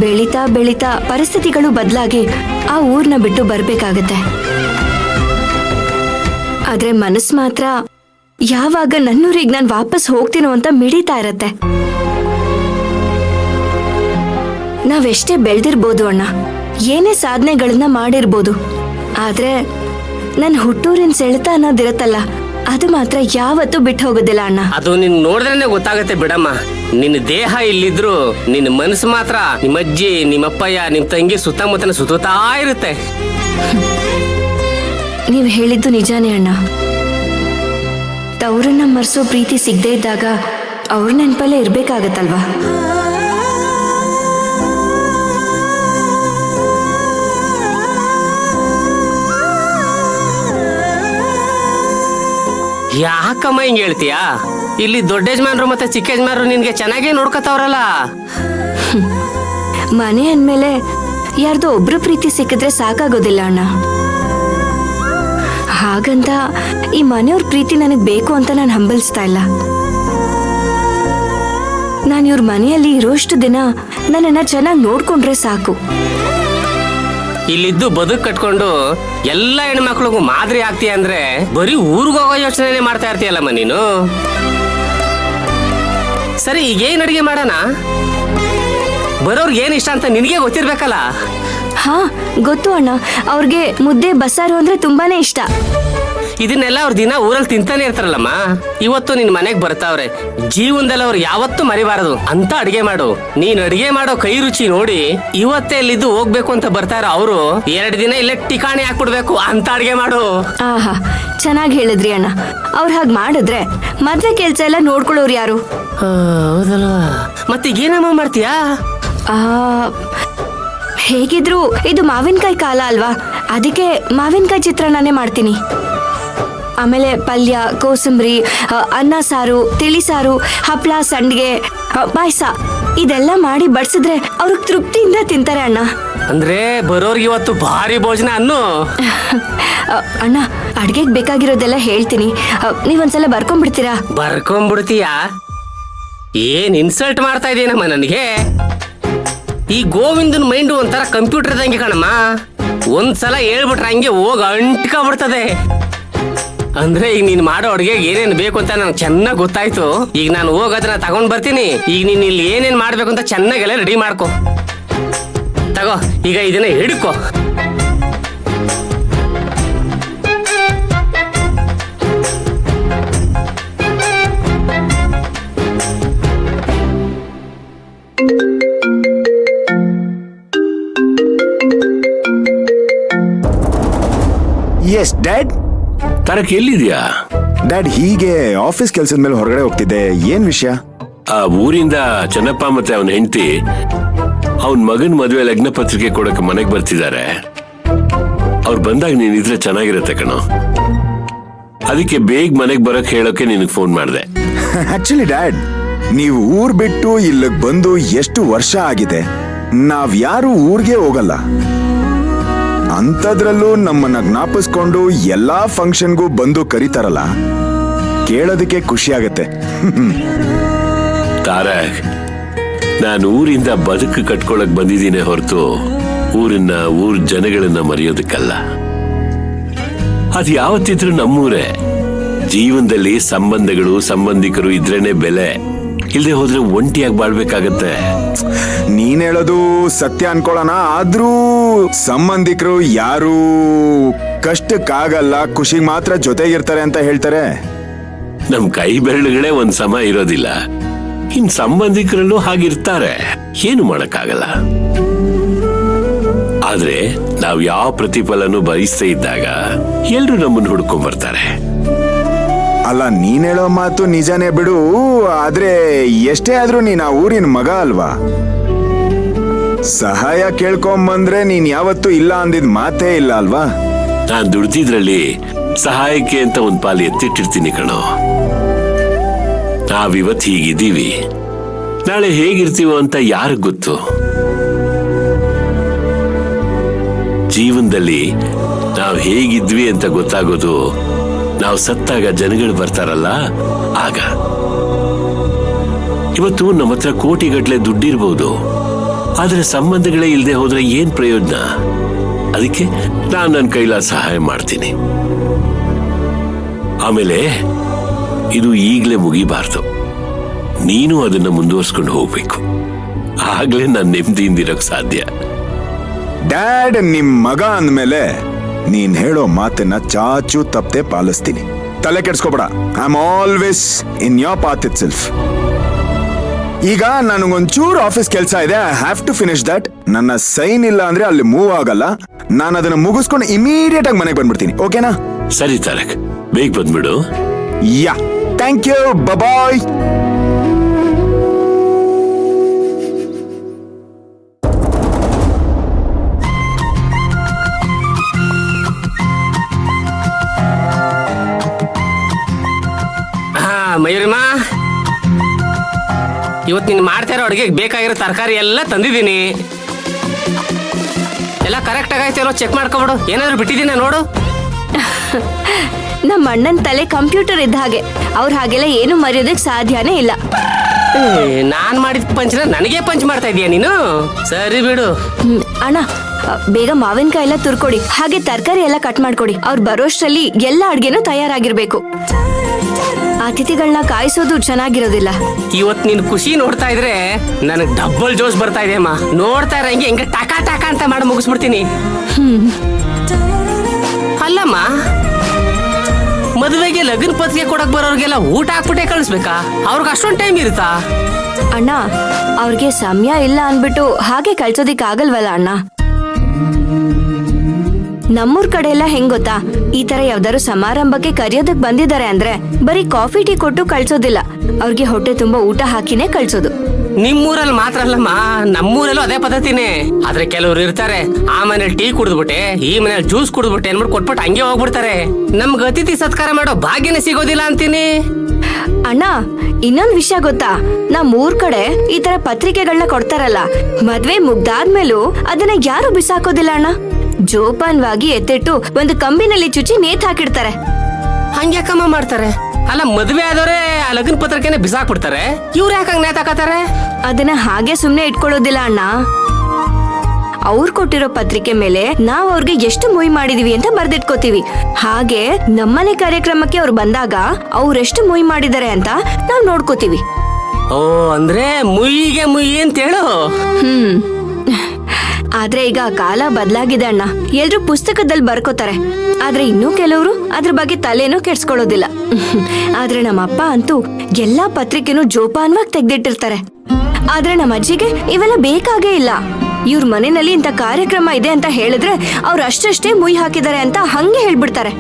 ಬೆಳೀತಾ ಬೆಳೀತಾ ಪರಿಸ್ಥಿತಿಗಳು ಬದಲಾಗಿ ಆ ಊರ್ನ ಬಿಟ್ಟು ಬರ್ಬೇಕಾಗತ್ತೆ. ಆದ್ರೆ ಮನಸ್ಸು ಮಾತ್ರ ಯಾವಾಗ ನನ್ನೂರಿಗೆ ನಾನು ವಾಪಸ್ ಹೋಗ್ತೀನೋ ಅಂತ ಮಿಡಿತಾ ಇರತ್ತೆ. ನಾವೆಷ್ಟೇ ಬೆಳೆದಿರ್ಬೋದು ಅಣ್ಣ, ಏನೇ ಸಾಧನೆಗಳನ್ನ ಮಾಡಿರ್ಬೋದು, ಆದ್ರೆ ನನ್ನ ಹುಟ್ಟೂರಿನ ಸೆಳೆತ ಅನ್ನೋದಿರತ್ತಲ್ಲ, ಅದು ಮಾತ್ರ ಯಾವತ್ತೂ ಬಿಟ್ಟು ಹೋಗೋದಿಲ್ಲ ಅಣ್ಣ. ಅದು ನಿನ್ ನೋಡಿದ್ರೇನೆ ಗೊತ್ತಾಗತ್ತೆ ಬಿಡಮ್ಮ. ನಿನ್ನ ದೇಹ ಇಲ್ಲಿದ್ರು ನಿನ್ನ ಮನಸ್ಸು ಮಾತ್ರ ನಿಮ್ಮ ಅಜ್ಜಿ, ನಿಮ್ಮಪ್ಪಯ್ಯ, ನಿಮ್ ತಂಗಿ ಸುತ್ತಮುತ್ತನ ಸುತ್ತಾ ಇರುತ್ತೆ. ನೀವು ಹೇಳಿದ್ದು ನಿಜಾನೇ ಅಣ್ಣ. ತವ್ರನ್ನ ಮರ್ಸೋ ಪ್ರೀತಿ ಸಿಗದೆ ಇದ್ದಾಗ ಅವ್ರ ನೆನಪಲ್ಲೇ ಇರ್ಬೇಕಾಗತ್ತಲ್ವಾ? ಯಾಕಮ್ಮ ಹಿಂಗ್ ಹೇಳ್ತೀಯಾ? ಇಲ್ಲಿ ದೊಡ್ಡ ಯಜಮಾನ್ರು ಮತ್ತೆ ಚಿಕ್ಕ ಯಜಮಾನ್ರು ನಿನ್ಗೆ ಚೆನ್ನಾಗೇ ನೋಡ್ಕೊತಾವ್ರಲ್ಲ. ಮನೆ ಅಂದ್ಮೇಲೆ ಯಾರ್ದೋ ಒಬ್ರು ಪ್ರೀತಿ ಸಿಕ್ಕಿದ್ರೆ ಸಾಕಾಗೋದಿಲ್ಲ ಅಣ್ಣ. ಹಾಗಂತ ಈ ಮನೆಯವ್ರ ಪ್ರೀತಿ ನನಗ್ ಬೇಕು ಅಂತ ನಾನು ಹಂಬಲಿಸ್ತಾ ಇಲ್ಲ. ನಾನು ಇವ್ರ ಮನೆಯಲ್ಲಿ ಇರೋಷ್ಟು ದಿನ ನನ್ನನ್ನ ಚೆನ್ನಾಗಿ ನೋಡ್ಕೊಂಡ್ರೆ ಸಾಕು. ಇಲ್ಲಿದ್ದು ಬದುಕು ಕಟ್ಕೊಂಡು ಎಲ್ಲ ಹೆಣ್ಮಕ್ಳಿಗೂ ಮಾದರಿ ಆಗ್ತೀಯ ಅಂದ್ರೆ ಬರೀ ಊರಿಗೋಗೋ ಯೋಚನೆ ಮಾಡ್ತಾ ಇರ್ತೀಯಲ್ಲಮ್ಮ ನೀನು. ಸರಿ, ಈಗೇನ್ ಅಡಿಗೆ ಮಾಡೋಣ? ಬರೋರ್ಗೆ ಏನ್ ಇಷ್ಟ ಅಂತ ನಿನಗೆ ಗೊತ್ತಿರ್ಬೇಕಲ್ಲ. ಹಾ ಗೊತ್ತು ಅಣ್ಣ, ಅವ್ರಿಗೆ ಮುದ್ದೆ ಬಸ್ಸಾರು ಅಂದ್ರೆ ತುಂಬಾನೇ ಇಷ್ಟ. ಇದನ್ನೆಲ್ಲ ಅವ್ರ ದಿನ ಊರಲ್ಲಿ ತಿಂತಾನೆ ಇರ್ತಾರಲ್ಲಮ್ಮ. ಇವತ್ತು ನಿನ್ ಮನೆಗ್ ಬರ್ತಾವ್ರೆ, ಜೀವನದಲ್ಲಿ ಅವ್ರು ಯಾವತ್ತೂ ಮರಿಬಾರದು ಅಂತ ಅಡಿಗೆ ಮಾಡು. ನೀನ್ ಅಡಿಗೆ ಮಾಡೋ ಕೈ ರುಚಿ ನೋಡಿ ಇವತ್ತೇ ಇಲ್ಲಿದ್ದು ಹೋಗ್ಬೇಕು ಅಂತ ಬರ್ತಾರ ಅವರು 2 ದಿನ ಇಲ್ಲೇ ಟಿಕಾಣಿ ಹಾಕ್ಬಿಡ್ಬೇಕು ಅಂತ ಅಡಿಗೆ ಮಾಡು. ಆಹಾ, ಚೆನ್ನಾಗಿ ಹೇಳಿದ್ರಿ ಅಣ್ಣ. ಅವ್ರು ಹಾಗೆ ಮಾಡಿದ್ರೆ ಮದ್ವೆ ಕೆಲ್ಸ ಎಲ್ಲ ನೋಡ್ಕೊಳ್ಳೋರು ಯಾರು? ಹೌದಲ್ವಾ? ಮತ್ತೆ ಈಗೇನಮ್ಮ ಮಾಡ್ತೀಯಾ? ಹೇಗಿದ್ರು ಇದು ಮಾವಿನಕಾಯಿ ಕಾಲ ಅಲ್ವಾ, ಅದಕ್ಕೆ ಮಾವಿನಕಾಯಿ ಚಿತ್ರಾನ್ನನೇ ಮಾಡ್ತೀನಿ. ಆಮೇಲೆ ಪಲ್ಯ, ಕೋಸಂಬರಿ, ಅನ್ನ ಸಾರು, ತಿಳಿ ಸಾರು, ಹಪ್ಳ, ಸಂಡಿಗೆ, ಪಾಯಸ ಇದೆಲ್ಲ ಮಾಡಿ ಬಡ್ಸಿದ್ರೆ ಅವ್ರಿಗೆ ತೃಪ್ತಿಯಿಂದ ತಿಂತಾರೆ ಅಣ್ಣ. ಅಂದ್ರೆ ಬರೋರ್ಗೆ ಇವತ್ತು ಭಾರಿ ಭೋಜನ ಅನ್ನು. ಅಣ್ಣ, ಅಡ್ಗೆಗೆ ಬೇಕಾಗಿರೋದೆಲ್ಲ ಹೇಳ್ತೀನಿ, ನೀವೊಂದ್ಸಲ ಬರ್ಕೊಂಡ್ಬಿಡ್ತೀರಾ? ಬರ್ಕೊಂಡ್ಬಿಡ್ತೀಯಾ? ಏನ್ ಇನ್ಸಲ್ಟ್ ಮಾಡ್ತಾ ಇದೀನಮ್ಮ ನನಗೆ. ಈ ಗೋವಿಂದನ್ ಮೈಂಡ್ ಒಂಥರ ಕಂಪ್ಯೂಟರ್ ಇದ್ದಂಗೆ ಕಣಮ್ಮ. ಒಂದ್ಸಲ ಹೇಳ್ಬಿಟ್ರೆ ಹಂಗೆ ಹೋಗಿ ಅಂಟ್ಕೊಂಡ್ಬಿಡ್ತದೆ. ಅಂದ್ರೆ ಈಗ ನೀನ್ ಮಾಡೋ ಅಡ್ಗೆ ಏನೇನ್ ಬೇಕು ಅಂತ ನನಗೆ ಚೆನ್ನಾಗ್ ಗೊತ್ತಾಯ್ತು. ಈಗ ನಾನು ಹೋಗೋದನ್ನ ತಗೊಂಡ್ ಬರ್ತೀನಿ. ಈಗ ನೀನ್ ಇಲ್ಲಿ ಏನೇನ್ ಮಾಡ್ಬೇಕು ಅಂತ ಚೆನ್ನಾಗೆಲ್ಲ ರೆಡಿ ಮಾಡ್ಕೊ. ತಗೋ, ಈಗ ಇದನ್ನ ಹಿಡ್ಕೊ. S dad. ತರಕ್ ಎಲ್ಲಿದ್ಯಾ? ಡ್ಯಾಡ್, ಹೀಗೆ ಆಫೀಸ್ ಕೆಲ್ಸದ ಮೇಲೆ ಹೊರಗಡೆ ಹೋಗ್ತಿದ್ದೆ. ಏನ್ ವಿಷಯ? ಆ ಊರಿಂದ ಚೆನ್ನಪ್ಪ ಮತ್ತೆ ಅವನ ಹೆಂಡತಿ ಅವನ್ ಮಗನ್ ಮದುವೆ ಲಗ್ನ ಪತ್ರಿಕೆ ಕೊಡಕ್ಕೆ ಮನೆಗ್ ಬರ್ತಿದ್ದಾರೆ. ಅವ್ರು ಬಂದಾಗ ನೀನಿದ್ರೆ ಚೆನ್ನಾಗಿರತ್ತೆ ಕಣೋ. ಅದಕ್ಕೆ ಬೇಗ ಮನೆಗ್ ಬರಕ್ ಹೇಳೋಕೆ ನಿನಗ್ ಫೋನ್ ಮಾಡ್ದೆ. ಆಕ್ಚುಲಿ ಡ್ಯಾಡ್, ನೀವು ಊರ್ ಬಿಟ್ಟು ಇಲ್ಲಿಗ್ ಬಂದು ಎಷ್ಟು ವರ್ಷ ಆಗಿದೆ. ನಾವ್ ಯಾರು ಊರ್ಗೆ ಹೋಗಲ್ಲ. ಅಂಥದ್ರಲ್ಲೂ ನಮ್ಮನ್ನ ಜ್ಞಾಪಿಸ್ಕೊಂಡು ಎಲ್ಲಾ ಫಂಕ್ಷನ್ಗೂ ಬಂದು ಕರೀತಾರಲ್ಲ, ಕೇಳೋದಕ್ಕೆ ಖುಷಿ ಆಗತ್ತೆ. ತಾರಕ್, ನಾನು ಊರಿಂದ ಬದುಕು ಕಟ್ಕೊಳಕ್ ಬಂದಿದ್ದೀನಿ ಹೊರತು ಊರನ್ನ, ಊರ್ ಜನಗಳನ್ನ ಮರೆಯೋದಕ್ಕಲ್ಲ. ಅದು ಯಾವತ್ತಿದ್ರು ನಮ್ಮೂರೇ. ಜೀವನದಲ್ಲಿ ಸಂಬಂಧಗಳು, ಸಂಬಂಧಿಕರು ಇದ್ರೇನೆ ಬೆಲೆ. ಇಲ್ಲದೆ ಹೋದ್ರೆ ಒಂಟಿಯಾಗಿ ಬಾಳ್ಬೇಕಾಗತ್ತೆ. ನೀನ್ ಹೇಳೋದು ಸತ್ಯ ಅನ್ಕೊಳ್ಳೋಣ, ಆದ್ರೂ ಸಂಬಂಧಿಕರು ಯಾರು ಕಷ್ಟಕ್ಕಾಗಲ್ಲ, ಖುಷಿಗೆ ಮಾತ್ರ ಜೊತೆಗಿರ್ತಾರೆ ಅಂತ ಹೇಳ್ತಾರೆ. ನಮ್ ಕೈ ಬೆರಳುಗಳೇ ಒಂದ್ ಸಮ ಇರೋದಿಲ್ಲ. ಇನ್ ಸಂಬಂಧಿಕರಲ್ಲೂ ಹಾಗಿರ್ತಾರೆ, ಏನು ಮಾಡಕ್ಕಾಗಲ್ಲ. ಆದ್ರೆ ನಾವ್ ಯಾವ ಪ್ರತಿಫಲನೂ ಬಯಸ್ತಾ ಇದ್ದಾಗ ಎಲ್ರು ನಮ್ಮನ್ನ ಹುಡ್ಕೊಂಡ್ ಬರ್ತಾರೆ. ಅಲ್ಲ, ನೀನ್ ಹೇಳೋ ಮಾತು ನಿಜಾನೇ ಬಿಡು. ಆದ್ರೆ ಎಷ್ಟೇ ಆದ್ರೂ ನೀನ್ ಆ ಊರಿನ ಮಗ ಅಲ್ವಾ. ಸಹಾಯ ಕೇಳ್ಕೊಂಬಂದ್ರೆ ನೀನ್ ಯಾವತ್ತೂ ಇಲ್ಲ ಅಂದಿದ್ ಮಾತೇ ಇಲ್ಲ ಅಲ್ವಾ. ನಾನ್ ದುಡ್ದಿದ್ರಲ್ಲಿ ಸಹಾಯಕ್ಕೆ ಅಂತ ಒಂದ್ ಪಾಲು ಎತ್ತಿಟ್ಟಿರ್ತೀನಿ ಕಣೋ. ನಾವಿವತ್ ಹೀಗಿದ್ದೀವಿ, ನಾಳೆ ಹೇಗಿರ್ತೀವೋ ಅಂತ ಯಾರಿಗ್ ಗೊತ್ತು. ಜೀವನದಲ್ಲಿ ನಾವ್ ಹೇಗಿದ್ವಿ ಅಂತ ಗೊತ್ತಾಗೋದು ನಾವು ಸತ್ತಾಗ ಜನಗಳು ಬರ್ತಾರಲ್ಲ ಆಗ. ಇವತ್ತು ನಮ್ಮ ಹತ್ರ ಕೋಟಿಗಟ್ಲೆ ದುಡ್ಡಿರ್ಬೋದು, ಆದ್ರೆ ಸಂಬಂಧಗಳೇ ಇಲ್ಲದೆ ಹೋದ್ರೆ ಏನ್ ಪ್ರಯೋಜನ? ಅದಕ್ಕೆ ನಾನು ನನ್ನ ಕೈಲಾದ ಸಹಾಯ ಮಾಡ್ತೀನಿ. ಆಮೇಲೆ ಇದು ಈಗಲೇ ಮುಗಿಬಾರ್ದು. ನೀನು ಅದನ್ನ ಮುಂದುವರ್ಸ್ಕೊಂಡು ಹೋಗ್ಬೇಕು. ಆಗ್ಲೇ ನಾನು ನೆಮ್ಮದಿಯಿಂದಿರೋಕ್ ಸಾಧ್ಯ. ಡ್ಯಾಡ್, ನಿಮ್ ಮಗ ಅಂದ್ಮೇಲೆ ನೀನ್ ಹೇಳೋ ಮಾತನ್ನ ಚಾಚು ತಪ್ಪದೆ ಪಾಲಿಸ್ತೀನಿ. ತಲೆ ಕೆಡ್ಸ್ಕೊಬೇಡ. I am always in your path itself. ಈಗ ನನಗೊಂಚೂರು ಆಫೀಸ್ ಕೆಲಸ ಇದೆ. I have to finish that. ನನ್ನ ಸೈನ್ ಇಲ್ಲ ಅಂದ್ರೆ ಅಲ್ಲಿ ಮೂವ್ ಆಗಲ್ಲ. ನಾನು ಅದನ್ನ ಮುಗಿಸ್ಕೊಂಡು ಇಮಿಡಿಯೇಟ್ ಆಗಿ ಮನೆಗೆ ಬಂದ್ಬಿಡ್ತೀನಿ. ಓಕೆನಾ? ಸರಿ ತಾರಕ್, ಬೇಗ ಬಂದ್ಬಿಡು. ಯಾ, ಥ್ಯಾಂಕ್ ಯು. ಬಾಯ್. ಮಯೂರಿಮಾ, ಇವತ್ತು ನೀನು ಮಾಡ್ತಾ ಇರೋ ಅಡುಗೆಗೆ ಬೇಕಾಗಿರೋ ತರಕಾರಿ ಎಲ್ಲ ತಂದಿದ್ದೀನಿ. ಎಲ್ಲ ಕರೆಕ್ಟ್ ಆಗೈತೆ ಅಲ್ಲೋ ಚೆಕ್ ಮಾಡ್ಕೊಬಿಡು. ಏನಾದ್ರು ಬಿಟ್ಟಿದ್ದೀನ ನೋಡು. ನಮ್ಮ ಅಣ್ಣನ ತಲೆ ಕಂಪ್ಯೂಟರ್ ಇದ್ದ ಹಾಗೆ. ಅವ್ರ ಹಾಗೆಲ್ಲ ಏನು ಮರೆಯೋದಕ್ಕೆ ಸಾಧ್ಯನೇ ಇಲ್ಲ. ನಾನ್ ಮಾಡಿದ ಪಂಚನ ನನಗೆ ಪಂಚ್ ಮಾಡ್ತಾ ಇದೀಯ ನೀನು? ಸರಿ ಬಿಡು. ಅಣ್ಣ, ಬೇಗ ಮಾವಿನಕಾಯಿ ಎಲ್ಲ ತುರ್ಕೊಡಿ, ಹಾಗೆ ತರಕಾರಿ ಎಲ್ಲ ಕಟ್ ಮಾಡ್ಕೊಡಿ. ಅವ್ರು ಬರೋಷ್ಟರಲ್ಲಿ ಎಲ್ಲ ಅಡ್ಗೆನೂ ತಯಾರಾಗಿರ್ಬೇಕು. ಅತಿಥಿಗಳನ್ನ ಕಾಯಿಸೋದು ಚೆನ್ನಾಗಿರೋದಿಲ್ಲ. ಇವತ್ ನಿನ್ ಖುಷಿ ನೋಡ್ತಾ ಇದ್ರೆ ನನಗ್ ಡಬಲ್ ಜೋಶ್ ಬರ್ತಾ ಇದೆ ಅಮ್ಮ. ನೋಡ್ತಾ ಇರಂಗೆ ಹಿಂಗೆ ಟಕ ಟಕ ಅಂತ ಮಾಡಿ ಮುಗಿಸ್ಬಿಡ್ತೀನಿ. ಅಲ್ಲಮ್ಮ, ಮದುವೆಗೆ ಲಗ್ನ ಪತ್ರಿಕೆ ಕೊಡಕ್ ಬರೋರ್ಗೆಲ್ಲ ಊಟ ಹಾಕ್ಬಿಟ್ಟೆ ಕಳಿಸ್ಬೇಕಾ? ಅವ್ರಿಗೆ ಅಷ್ಟೊಂದು ಟೈಮ್ ಇರುತ್ತಾ? ಅಣ್ಣ, ಅವ್ರಿಗೆ ಸಮಯ ಇಲ್ಲ ಅನ್ಬಿಟ್ಟು ಹಾಗೆ ಕಳ್ಸೋದಿಕ್ ಆಗಲ್ವಲ್ಲ ಅಣ್ಣ. ನಮ್ಮೂರ್ ಕಡೆ ಎಲ್ಲ ಹೆಂಗ್ ಗೊತ್ತಾ, ಈ ತರ ಯಾವ್ದಾದ್ರು ಸಮಾರಂಭಕ್ಕೆ ಕರೆಯೋದಕ್ ಬಂದಿದ್ದಾರೆ ಅಂದ್ರೆ ಬರೀ ಕಾಫಿ ಟೀ ಕೊಟ್ಟು ಕಳ್ಸೋದಿಲ್ಲ, ಅವ್ರಿಗೆ ಹೊಟ್ಟೆ ತುಂಬಾ ಊಟ ಹಾಕಿನೇ ಕಳ್ಸೋದು. ನಿಮ್ಮೂರಲ್ಲಿ ಮಾತ್ರ ಅಲ್ಲಮ್ಮ, ನಮ್ಮೂರಲ್ಲೂ ಅದೇ ಪದ್ಧತಿನೇ. ಆದ್ರೆ ಕೆಲವ್ರು ಇರ್ತಾರೆ, ಆ ಮನೇಲಿ ಟೀ ಕುಡಿದ್ಬಿಟ್ಟೆ, ಈ ಮನೇಲಿ ಜ್ಯೂಸ್ ಕುಡಿದ್ಬಿಟ್ಟೆ ಅನ್ಬಿಟ್ಟು ಕೊಟ್ಬಿಟ್ಟು ಹಂಗೆ ಹೋಗ್ಬಿಡ್ತಾರೆ. ನಮ್ಗೆ ಅತಿಥಿ ಸತ್ಕಾರ ಮಾಡೋ ಭಾಗ್ಯನೇ ಸಿಗೋದಿಲ್ಲ ಅಂತೀನಿ. ಅಣ್ಣ, ಇನ್ನೊಂದ್ ವಿಷಯ ಗೊತ್ತಾ, ನಮ್ ಊರ್ ಕಡೆ ಈ ತರ ಪತ್ರಿಕೆಗಳನ್ನ ಕೊಡ್ತಾರಲ್ಲ, ಮದ್ವೆ ಮುಗ್ದಾದ್ಮೇಲೂ ಅದನ್ನ ಯಾರು ಬಿಸಾಕೋದಿಲ್ಲ ಅಣ್ಣ. ಜೋಪಾನವಾಗಿ ಎತ್ತಿಟ್ಟು ಒಂದು ಕಂಬಿನಲ್ಲಿ ಚುಚ್ಚಿ ನೇತ್ ಹಾಕಿಡ್ತಾರೆ. ಹಂಗ್ಯಾಕಮ್ಮ ಮಾಡ್ತಾರೆ? ಅಲ್ಲ, ಮದ್ವೆ ಆದವ್ರೆ ಆ ಲಗ್ನ ಪತ್ರಿಕೆನೆ ಬಿಸಾಕ್ಬಿಡ್ತಾರೆ, ಇವ್ರು ಯಾಕೆ ನೇತ್ ಹಾಕತಾರೆ? ಅದನ್ನ ಹಾಗೆ ಸುಮ್ನೆ ಇಟ್ಕೊಳ್ಳೋದಿಲ್ಲ ಅಣ್ಣ. ಅವ್ರು ಕೊಟ್ಟಿರೋ ಪತ್ರಿಕೆ ಮೇಲೆ ನಾವ್ ಅವ್ರಿಗೆ ಎಷ್ಟು ಮುಯ್ ಮಾಡಿದೀವಿ ಅಂತ ಬರ್ದಿಟ್ಕೋತೀವಿ. ಹಾಗೆ ನಮ್ಮನೆ ಕಾರ್ಯಕ್ರಮಕ್ಕೆ ಅವ್ರು ಬಂದಾಗ ಅವ್ರೆಷ್ಟು ಮುಯ್ ಮಾಡಿದ್ದಾರೆ ಅಂತ ನಾವ್ ನೋಡ್ಕೋತೀವಿ. ಓ, ಅಂದ್ರೆ ಮುಯ್ಯಿಗೆ ಮುಯ್ಯಿ ಅಂತ ಹೇಳು. ಆದ್ರೆ ಈಗ ಕಾಲ ಬದಲಾಗಿದೆ ಅಣ್ಣ. ಎಲ್ರು ಪುಸ್ತಕದಲ್ಲಿ ಬರ್ಕೋತಾರೆ, ಆದ್ರೆ ಇನ್ನೂ ಕೆಲವರು ಅದ್ರ ಬಗ್ಗೆ ತಲೆನೂ ಕೆಡ್ಸ್ಕೊಳ್ಳೋದಿಲ್ಲ. ಆದ್ರೆ ನಮ್ಮ ಅಪ್ಪ ಅಂತೂ ಎಲ್ಲಾ ಪತ್ರಿಕೆನೂ ಜೋಪಾನವಾಗಿ ತೆಗ್ದಿಟ್ಟಿರ್ತಾರೆ. ಆದ್ರೆ ನಮ್ಮ ಅಜ್ಜಿಗೆ ಇವೆಲ್ಲ ಬೇಕಾಗೇ ಇಲ್ಲ. ಇವ್ರ ಮನೆಯಲ್ಲಿ ಇಂಥ ಕಾರ್ಯಕ್ರಮ ಇದೆ ಅಂತ ಹೇಳಿದ್ರೆ ಅವ್ರು ಅಷ್ಟಷ್ಟೇ ಮುಯ್ ಹಾಕಿದ್ದಾರೆ ಅಂತ ಹಂಗೆ ಹೇಳ್ಬಿಡ್ತಾರೆ.